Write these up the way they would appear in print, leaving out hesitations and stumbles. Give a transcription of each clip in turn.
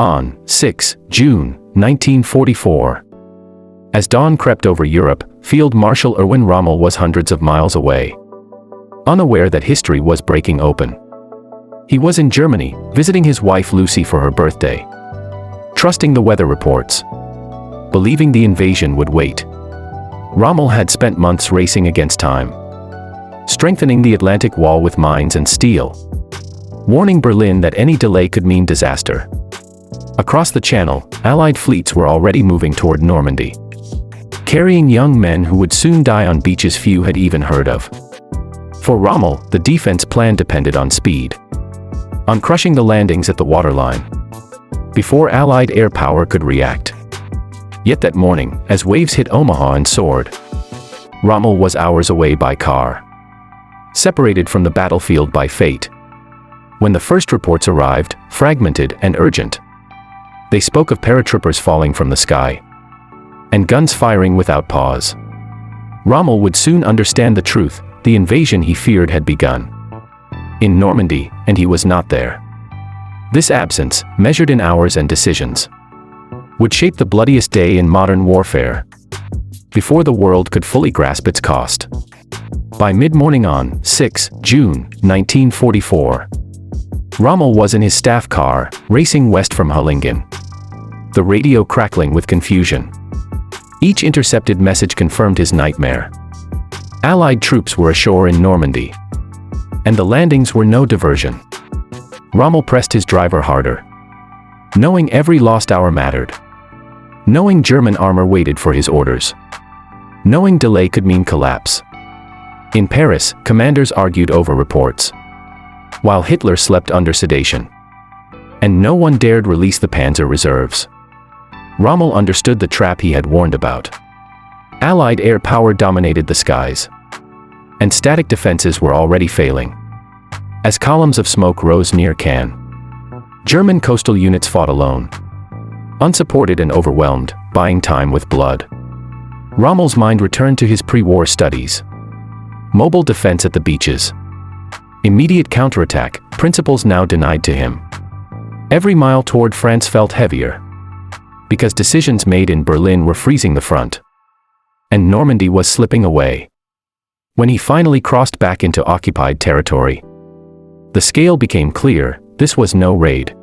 On 6 June 1944. As dawn crept over Europe, Field Marshal Erwin Rommel was hundreds of miles away, unaware that history was breaking open. He was in Germany, visiting his wife Lucy for her birthday, trusting the weather reports, believing the invasion would wait. Rommel had spent months racing against time, strengthening the Atlantic Wall with mines and steel, warning Berlin that any delay could mean disaster. Across the Channel, Allied fleets were already moving toward Normandy, carrying young men who would soon die on beaches few had even heard of. For Rommel, the defense plan depended on speed, on crushing the landings at the waterline, before Allied air power could react. Yet that morning, as waves hit Omaha and Sword, Rommel was hours away by car, separated from the battlefield by fate. When the first reports arrived, fragmented and urgent, they spoke of paratroopers falling from the sky, and guns firing without pause. Rommel would soon understand the truth: the invasion he feared had begun in Normandy, and he was not there. This absence, measured in hours and decisions, would shape the bloodiest day in modern warfare, before the world could fully grasp its cost. By mid-morning on 6 June 1944, Rommel was in his staff car, racing west from Hullingen, the radio crackling with confusion. Each intercepted message confirmed his nightmare. Allied troops were ashore in Normandy, and the landings were no diversion. Rommel pressed his driver harder, knowing every lost hour mattered, knowing German armor waited for his orders, knowing delay could mean collapse. In Paris, commanders argued over reports, while Hitler slept under sedation, and no one dared release the Panzer reserves. Rommel understood the trap he had warned about. Allied air power dominated the skies, and static defenses were already failing. As columns of smoke rose near Cannes, German coastal units fought alone, unsupported and overwhelmed, buying time with blood. Rommel's mind returned to his pre-war studies. Mobile defense at the beaches, immediate counterattack, principles now denied to him. Every mile toward France felt heavier, because decisions made in Berlin were freezing the front, and Normandy was slipping away. When he finally crossed back into occupied territory, the scale became clear: this was no raid.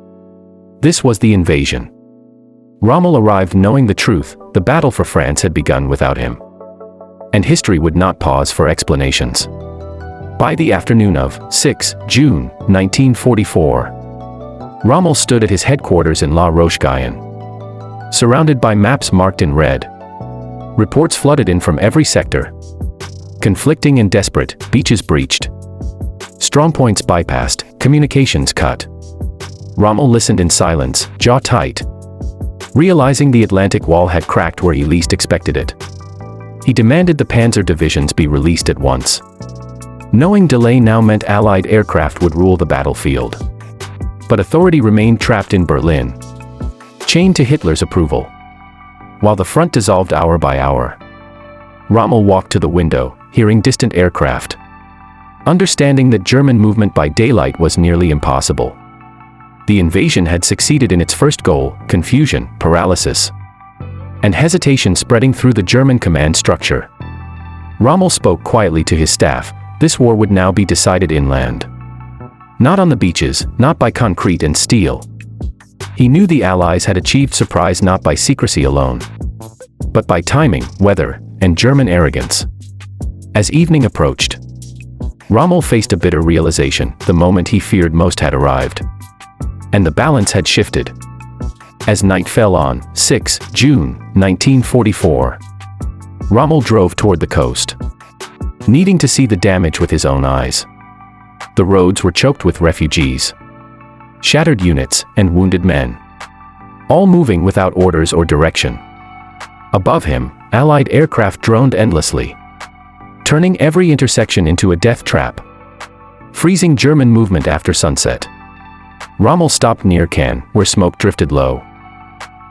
This was the invasion. Rommel arrived knowing the truth: the battle for France had begun without him, and history would not pause for explanations. By the afternoon of 6 June 1944, Rommel stood at his headquarters in La Roche-Guyon, surrounded by maps marked in red. Reports flooded in from every sector, conflicting and desperate: beaches breached, strongpoints bypassed, communications cut. Rommel listened in silence, jaw tight, realizing the Atlantic Wall had cracked where he least expected it. He demanded the Panzer divisions be released at once, knowing delay now meant Allied aircraft would rule the battlefield. But authority remained trapped in Berlin, chained to Hitler's approval. While the front dissolved hour by hour, Rommel walked to the window, hearing distant aircraft, understanding that German movement by daylight was nearly impossible. The invasion had succeeded in its first goal: confusion, paralysis, and hesitation spreading through the German command structure. Rommel spoke quietly to his staff: this war would now be decided inland, not on the beaches, not by concrete and steel. He knew the Allies had achieved surprise not by secrecy alone, but by timing, weather, and German arrogance. As evening approached, Rommel faced a bitter realization: the moment he feared most had arrived, and the balance had shifted. As night fell on 6 June 1944, Rommel drove toward the coast, needing to see the damage with his own eyes. The roads were choked with refugees, shattered units, and wounded men, all moving without orders or direction. Above him, Allied aircraft droned endlessly, turning every intersection into a death trap, freezing German movement after sunset. Rommel stopped near Cannes, where smoke drifted low,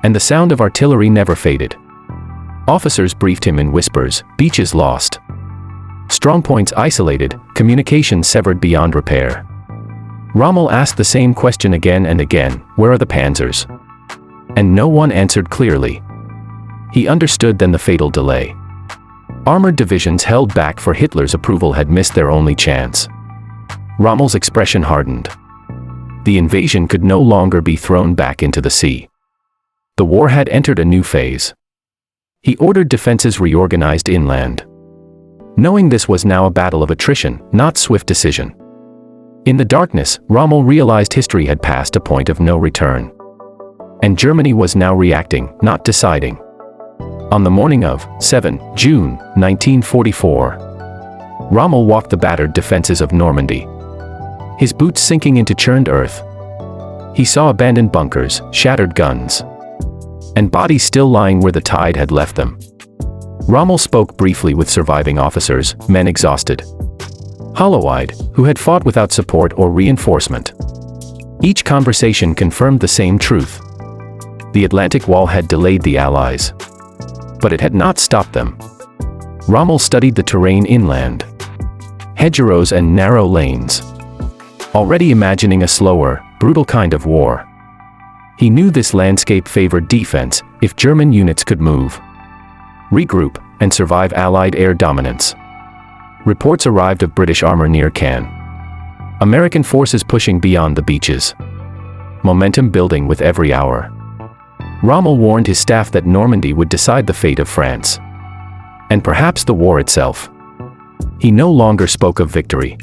and the sound of artillery never faded. Officers briefed him in whispers: beaches lost, strongpoints isolated, communications severed beyond repair. Rommel asked the same question again and again: where are the panzers? And no one answered clearly. He understood then the fatal delay. Armored divisions held back for Hitler's approval had missed their only chance. Rommel's expression hardened. The invasion could no longer be thrown back into the sea. The war had entered a new phase. He ordered defenses reorganized inland. Knowing this was now a battle of attrition, not swift decision. In the darkness, Rommel realized history had passed a point of no return. And Germany was now reacting, not deciding. On the morning of 7 June 1944, Rommel walked the battered defenses of Normandy, his boots sinking into churned earth. He saw abandoned bunkers, shattered guns, and bodies still lying where the tide had left them. Rommel spoke briefly with surviving officers, men exhausted, hollow-eyed, who had fought without support or reinforcement. Each conversation confirmed the same truth. The Atlantic Wall had delayed the Allies, but it had not stopped them. Rommel studied the terrain inland, hedgerows and narrow lanes, already imagining a slower, brutal kind of war. He knew this landscape favored defense if German units could move, regroup, and survive Allied air dominance. Reports arrived of British armor near Cannes, American forces pushing beyond the beaches, momentum building with every hour. Rommel warned his staff that Normandy would decide the fate of France, and perhaps the war itself. He no longer spoke of victory,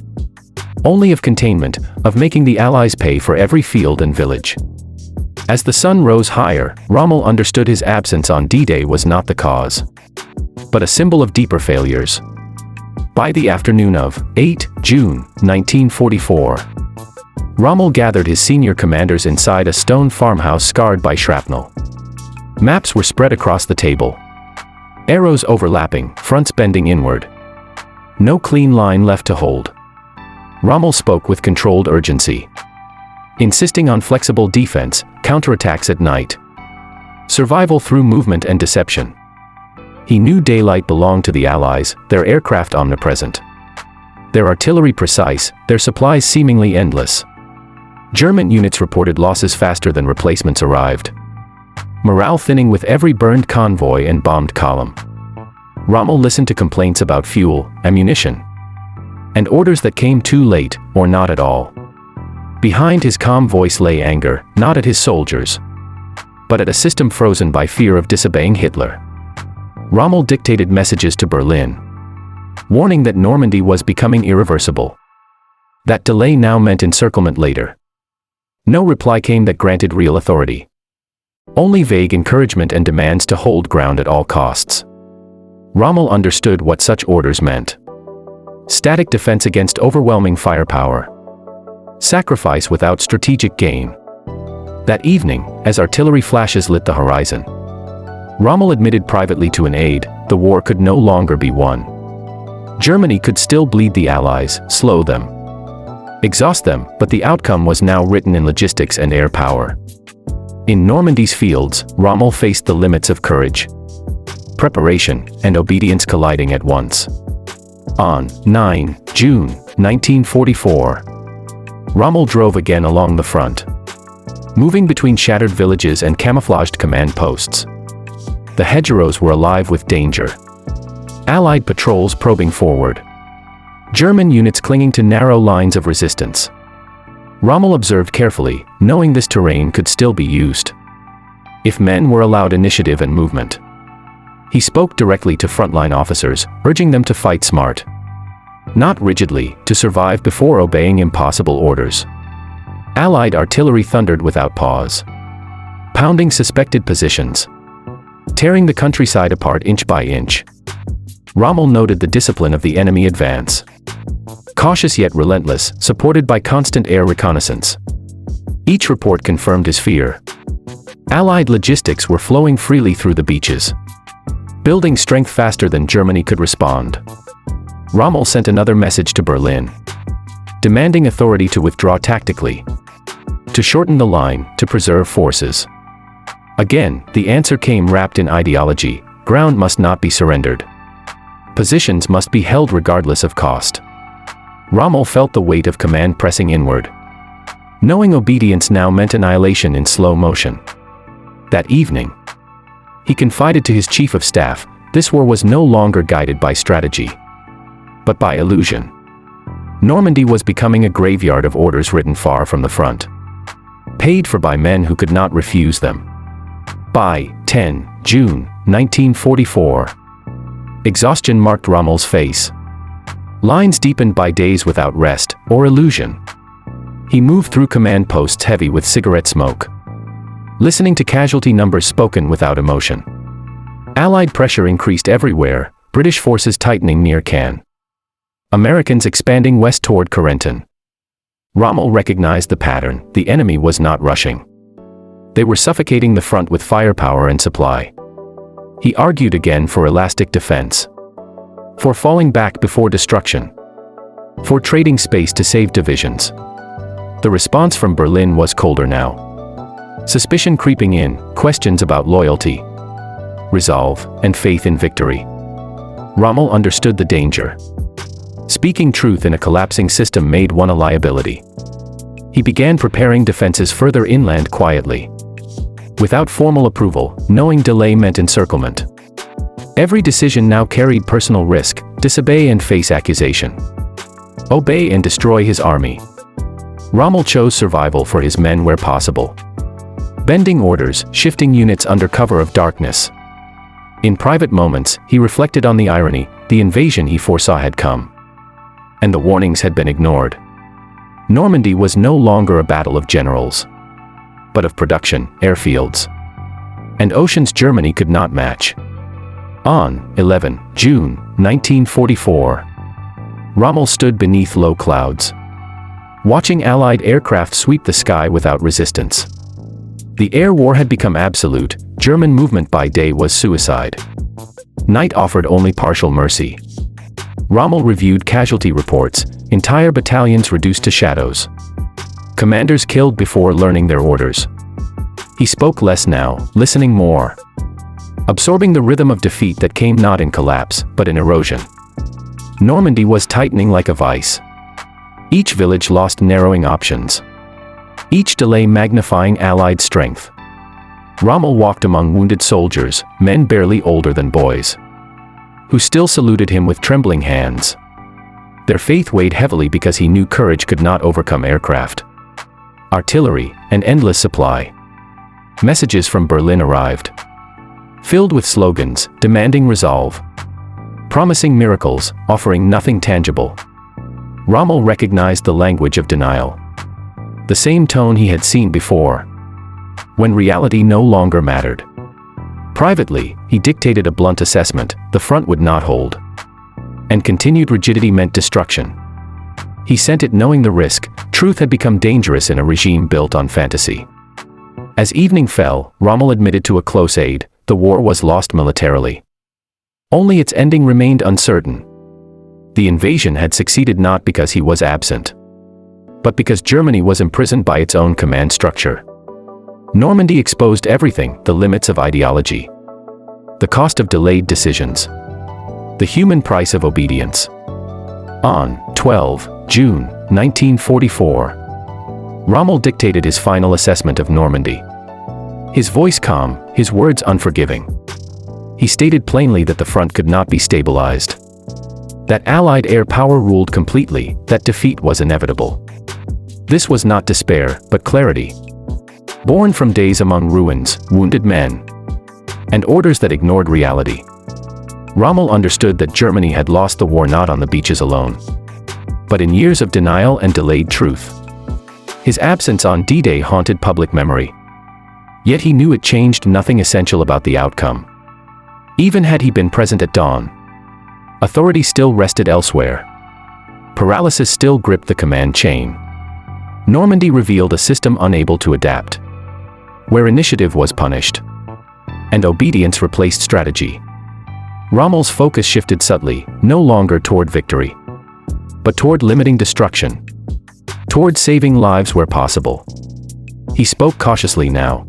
only of containment, of making the Allies pay for every field and village. As the sun rose higher, Rommel understood his absence on D-Day was not the cause, but a symbol of deeper failures. By the afternoon of 8 June 1944, Rommel gathered his senior commanders inside a stone farmhouse scarred by shrapnel. Maps were spread across the table, arrows overlapping, fronts bending inward. No clean line left to hold. Rommel spoke with controlled urgency, insisting on flexible defense, counterattacks at night, survival through movement and deception. He knew daylight belonged to the Allies, their aircraft omnipresent, their artillery precise, their supplies seemingly endless. German units reported losses faster than replacements arrived, morale thinning with every burned convoy and bombed column. Rommel listened to complaints about fuel, ammunition, and orders that came too late, or not at all. Behind his calm voice lay anger, not at his soldiers, but at a system frozen by fear of disobeying Hitler. Rommel dictated messages to Berlin, warning that Normandy was becoming irreversible. That delay now meant encirclement later. No reply came that granted real authority. Only vague encouragement and demands to hold ground at all costs. Rommel understood what such orders meant. Static defense against overwhelming firepower. Sacrifice without strategic gain. That evening, as artillery flashes lit the horizon, Rommel admitted privately to an aide, the war could no longer be won. Germany could still bleed the Allies, slow them, exhaust them, but the outcome was now written in logistics and air power. In Normandy's fields, Rommel faced the limits of courage, preparation, and obedience colliding at once. On 9 June 1944, Rommel drove again along the front, moving between shattered villages and camouflaged command posts. The hedgerows were alive with danger. Allied patrols probing forward, German units clinging to narrow lines of resistance. Rommel observed carefully, knowing this terrain could still be used if men were allowed initiative and movement. He spoke directly to frontline officers, urging them to fight smart, not rigidly, to survive before obeying impossible orders. Allied artillery thundered without pause, pounding suspected positions, tearing the countryside apart inch by inch. Rommel noted the discipline of the enemy advance, cautious yet relentless, supported by constant air reconnaissance. Each report confirmed his fear. Allied logistics were flowing freely through the beaches, building strength faster than Germany could respond. Rommel sent another message to Berlin, demanding authority to withdraw tactically, to shorten the line, to preserve forces. Again, the answer came wrapped in ideology: ground must not be surrendered. Positions must be held regardless of cost. Rommel felt the weight of command pressing inward, knowing obedience now meant annihilation in slow motion. That evening, he confided to his chief of staff, this war was no longer guided by strategy, but by illusion. Normandy was becoming a graveyard of orders written far from the front, paid for by men who could not refuse them. By 10 June 1944, exhaustion marked Rommel's face. Lines deepened by days without rest or illusion. He moved through command posts heavy with cigarette smoke, listening to casualty numbers spoken without emotion. Allied pressure increased everywhere, British forces tightening near Cannes, Americans expanding west toward Corentin. Rommel recognized the pattern, the enemy was not rushing. They were suffocating the front with firepower and supply. He argued again for elastic defense, for falling back before destruction, for trading space to save divisions. The response from Berlin was colder now. Suspicion creeping in, questions about loyalty, resolve, and faith in victory. Rommel understood the danger. Speaking truth in a collapsing system made one a liability. He began preparing defenses further inland quietly, without formal approval, knowing delay meant encirclement. Every decision now carried personal risk, disobey and face accusation, obey and destroy his army. Rommel chose survival for his men where possible, bending orders, shifting units under cover of darkness. In private moments, he reflected on the irony, the invasion he foresaw had come, and the warnings had been ignored. Normandy was no longer a battle of generals, but of production, airfields, and oceans Germany could not match. On 11 June 1944, Rommel stood beneath low clouds, watching Allied aircraft sweep the sky without resistance. The air war had become absolute, German movement by day was suicide. Night offered only partial mercy. Rommel reviewed casualty reports, entire battalions reduced to shadows. Commanders killed before learning their orders. He spoke less now, listening more, absorbing the rhythm of defeat that came not in collapse, but in erosion. Normandy was tightening like a vice. Each village lost narrowing options, each delay magnifying Allied strength. Rommel walked among wounded soldiers, men barely older than boys, who still saluted him with trembling hands. Their faith weighed heavily because he knew courage could not overcome aircraft, artillery, and endless supply. Messages from Berlin arrived, filled with slogans, demanding resolve, promising miracles, offering nothing tangible. Rommel recognized the language of denial, the same tone he had seen before, when reality no longer mattered. Privately, he dictated a blunt assessment: the front would not hold, and continued rigidity meant destruction. He sent it knowing the risk. Truth had become dangerous in a regime built on fantasy. As evening fell, Rommel admitted to a close aide, the war was lost militarily. Only its ending remained uncertain. The invasion had succeeded not because he was absent, but because Germany was imprisoned by its own command structure. Normandy exposed everything: the limits of ideology, the cost of delayed decisions, the human price of obedience. On 12 June 1944, Rommel dictated his final assessment of Normandy. His voice calm, his words unforgiving. He stated plainly that the front could not be stabilized, that Allied air power ruled completely, that defeat was inevitable. This was not despair, but clarity, born from days among ruins, wounded men, and orders that ignored reality. Rommel understood that Germany had lost the war not on the beaches alone, but in years of denial and delayed truth. His absence on D-Day haunted public memory. Yet he knew it changed nothing essential about the outcome. Even had he been present at dawn, authority still rested elsewhere. Paralysis still gripped the command chain. Normandy revealed a system unable to adapt, where initiative was punished, and obedience replaced strategy. Rommel's focus shifted subtly, no longer toward victory, but toward limiting destruction, toward saving lives where possible. He spoke cautiously now,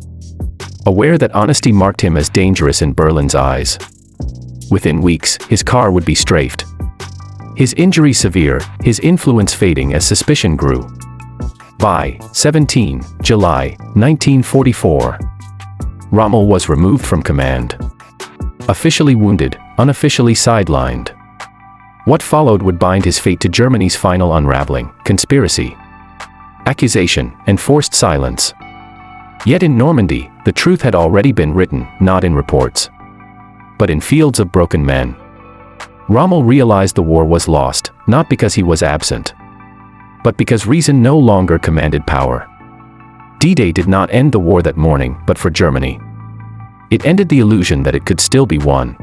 aware that honesty marked him as dangerous in Berlin's eyes. Within weeks, his car would be strafed, his injury severe, his influence fading as suspicion grew. By 17 July 1944, Rommel was removed from command. Officially wounded, unofficially sidelined. What followed would bind his fate to Germany's final unraveling: conspiracy, accusation, and forced silence. Yet in Normandy, the truth had already been written, not in reports, but in fields of broken men. Rommel realized the war was lost, not because he was absent, but because reason no longer commanded power. D-Day did not end the war that morning, but for Germany, it ended the illusion that it could still be won.